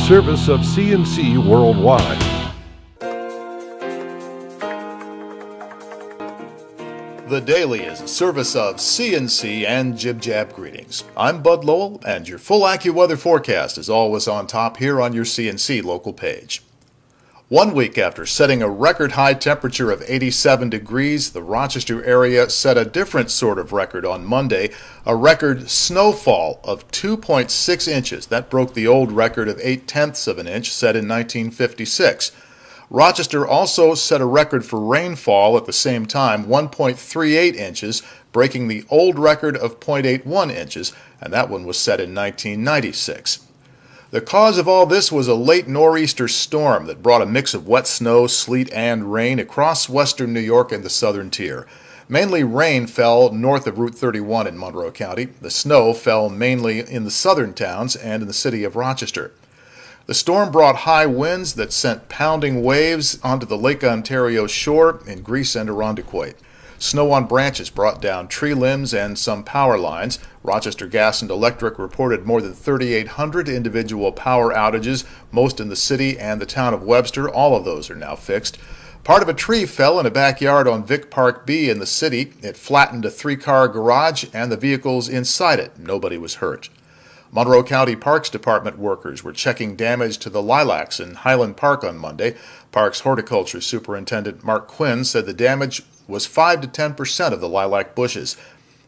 service of CNC Worldwide. The Daily is a service of CNC and Jib Jab Greetings. I'm Bud Lowell, and your full AccuWeather forecast is always on top here on your CNC local page. 1 week after setting a record high temperature of 87 degrees, the Rochester area set a different sort of record on Monday, a record snowfall of 2.6 inches. That broke the old record of 0.8 of an inch set in 1956. Rochester also set a record for rainfall at the same time, 1.38 inches, breaking the old record of 0.81 inches, and that one was set in 1996. The cause of all this was a late nor'easter storm that brought a mix of wet snow, sleet, and rain across western New York and the southern tier. Mainly rain fell north of Route 31 in Monroe County. The snow fell mainly in the southern towns and in the city of Rochester. The storm brought high winds that sent pounding waves onto the Lake Ontario shore in Greece and Irondequoit. Snow on branches brought down tree limbs and some power lines. Rochester Gas and Electric reported more than 3,800 individual power outages, most in the city and the town of Webster. All of those are now fixed. Part of a tree fell in a backyard on Vic Park B in the city. It flattened a 3-car garage and the vehicles inside it. Nobody was hurt. Monroe County Parks Department workers were checking damage to the lilacs in Highland Park on Monday. Parks Horticulture Superintendent Mark Quinn said the damage was 5 to 10% of the lilac bushes,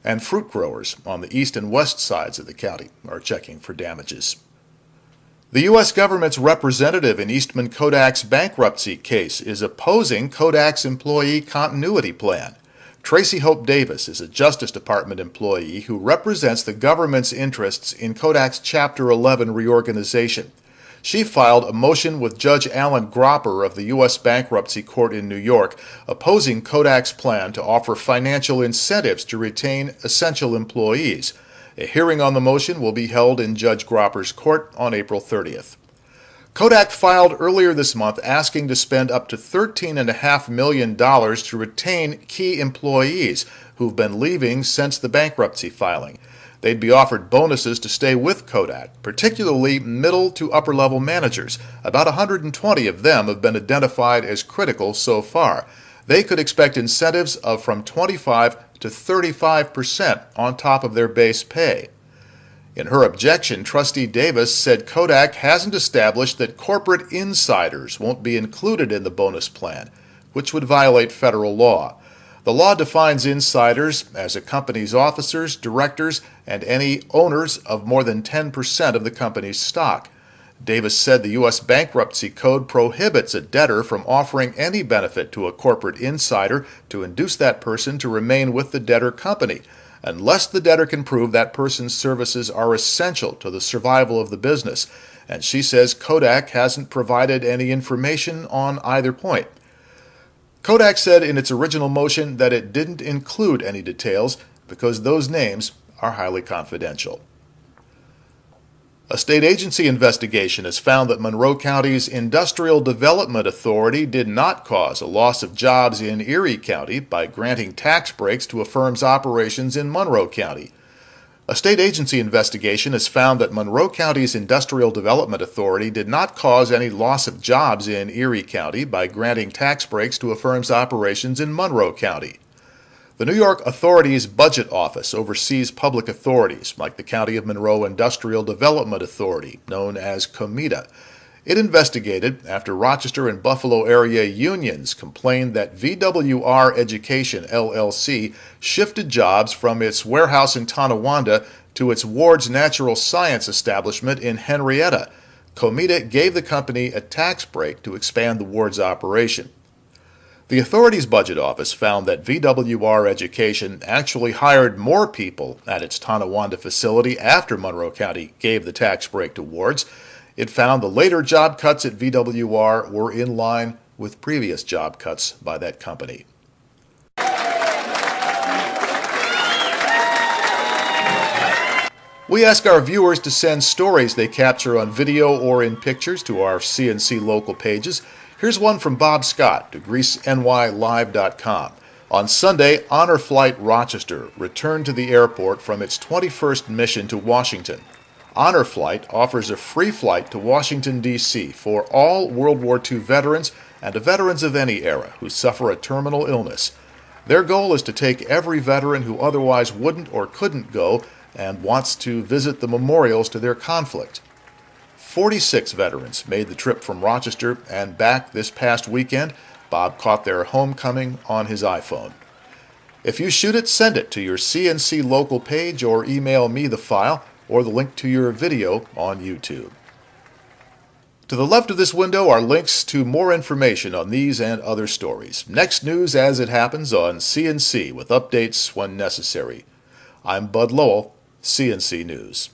and fruit growers on the east and west sides of the county are checking for damages. The U.S. government's representative in Eastman Kodak's bankruptcy case is opposing Kodak's employee continuity plan. Tracy Hope Davis is a Justice Department employee who represents the government's interests in Kodak's Chapter 11 reorganization. She filed a motion with Judge Alan Gropper of the U.S. Bankruptcy Court in New York, opposing Kodak's plan to offer financial incentives to retain essential employees. A hearing on the motion will be held in Judge Gropper's court on April 30th. Kodak filed earlier this month asking to spend up to $13.5 million to retain key employees who've been leaving since the bankruptcy filing. They'd be offered bonuses to stay with Kodak, particularly middle to upper level managers. About 120 of them have been identified as critical so far. They could expect incentives of from 25 to 35% on top of their base pay. In her objection, Trustee Davis said Kodak hasn't established that corporate insiders won't be included in the bonus plan, which would violate federal law. The law defines insiders as a company's officers, directors, and any owners of more than 10% of the company's stock. Davis said the U.S. Bankruptcy Code prohibits a debtor from offering any benefit to a corporate insider to induce that person to remain with the debtor company, unless the debtor can prove that person's services are essential to the survival of the business. And she says Kodak hasn't provided any information on either point. Kodak said in its original motion that it didn't include any details because those names are highly confidential. A state agency investigation has found that Monroe County's Industrial Development Authority did not cause a loss of jobs in Erie County by granting tax breaks to a firm's operations in Monroe County. A state agency investigation has found that Monroe County's Industrial Development Authority did not cause any loss of jobs in Erie County by granting tax breaks to a firm's operations in Monroe County. The New York Authority's Budget Office oversees public authorities like the County of Monroe Industrial Development Authority, known as COMIDA. It investigated after Rochester and Buffalo area unions complained that VWR Education, LLC, shifted jobs from its warehouse in Tonawanda to its Ward's Natural Science establishment in Henrietta. COMIDA gave the company a tax break to expand the Ward's operation. The authority's budget office found that VWR Education actually hired more people at its Tonawanda facility after Monroe County gave the tax break to Ward's. It found the later job cuts at VWR were in line with previous job cuts by that company. We ask our viewers to send stories they capture on video or in pictures to our CNC local pages. Here's one from Bob Scott to GreaseNYLive.com. On Sunday, Honor Flight Rochester returned to the airport from its 21st mission to Washington. Honor Flight offers a free flight to Washington, D.C. for all World War II veterans and to veterans of any era who suffer a terminal illness. Their goal is to take every veteran who otherwise wouldn't or couldn't go and wants to visit the memorials to their conflict. 46 veterans made the trip from Rochester and back this past weekend. Bob caught their homecoming on his iPhone. If you shoot it, send it to your CNC local page or email me the file or the link to your video on YouTube. To the left of this window are links to more information on these and other stories. Next news as it happens on CNC with updates when necessary. I'm Bud Lowell, CNC News.